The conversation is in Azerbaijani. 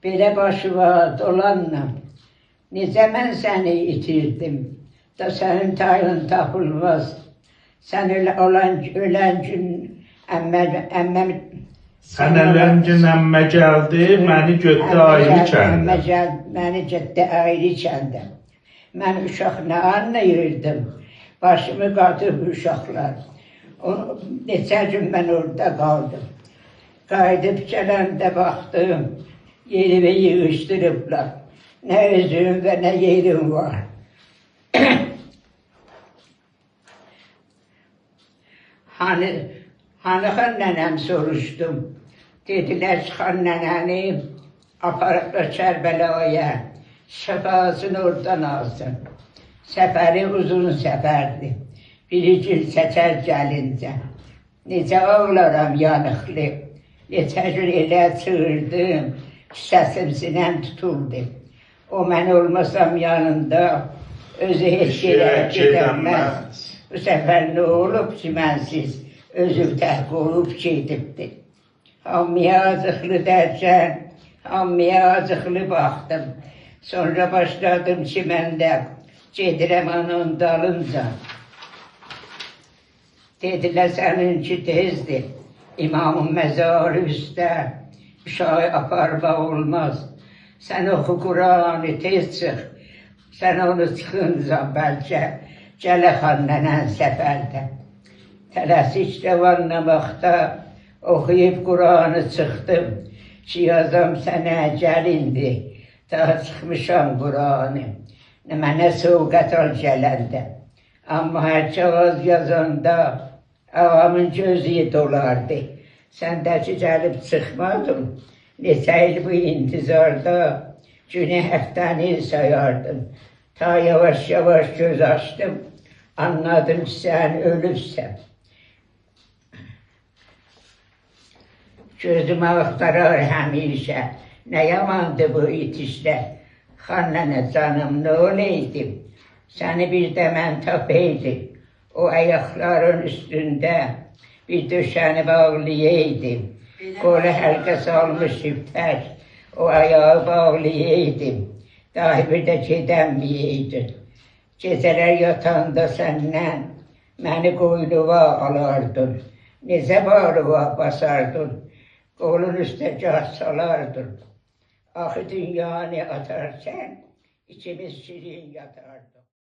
Belə başı var dolanla. Necə mən səni itirdim, da sənin tayın tapılmaz. Sən ölən gün əmməm... Sən ölən gün əmmə gəldi, məni götdü ayrı kəndə. Əmmə gəldi, məni getdi ayrı kəndə. Mən uşaqla anlayırdım, başımı qatıb uşaqlar. Neçə gün mən orada qaldım. Qayıdıb gələndə baxdım, yerimi yığışdırıblar. Nə özüm və nə yerim var. Hani xan nənəm soruşdum. Dedilər ki, xan nənəni aparıblar Kərbəlaya. Şəfasını oradan alsın. Səfəri uzun səfərdir. Biri gün çəkər gəlincə. Necə ağlaram yanıqlı. Neçə gün elə çığırdım. Səsim sinəm tutuldu. O mən olmasam yanında özü heç yerə gedəməz. Bu səfər nə olub ki, mənsiz özüm təhq olub gedibdir. Hamıya acıqlı dərkən, hamıya acıqlı baxdım. Sonra başladım ki, mən də gedirəm onun dalınca. Dedilər, səninki tezdir. İmamın məzarı üstə uşağı aparmaq olmaz. Sən oxu Quranı tez çıx. Sən onu çıxınca bəlkə gələ xan nənən səfərdə. Tələsik rəvanlamaqda oxuyub Quranı çıxdım. Ki, yazam sənə gəlindi. Daha çıxmışam Quranı. Mənə sovqat al gələndə. Amma hər kağız yazanda ağamın gözü dolardı. Sən də ki, gəlib çıxmadın. Neçə il bu intizarda günü həftəni sayardım. Ta yavaş-yavaş göz açdım. Anladım ki, sən ölübsən. Gözüm axtarar həmişə. Nə yamandı bu itişlər. Xan nənə canım, nə olaydım? Səni bir də mən tapaydım. O ayaqların üstündə bir döşəni bağlayaydım. Qolu həlqə salmış ipək, o ayağı bağlayaydım. Dahi bir də gedəməyəydin. Gecələr yatanda səndən məni qoynuva alardın. Necə bağrıva basardın, qolun üstə gah salardın. Axı dünyanı atarkən ikimiz şirin yatardı.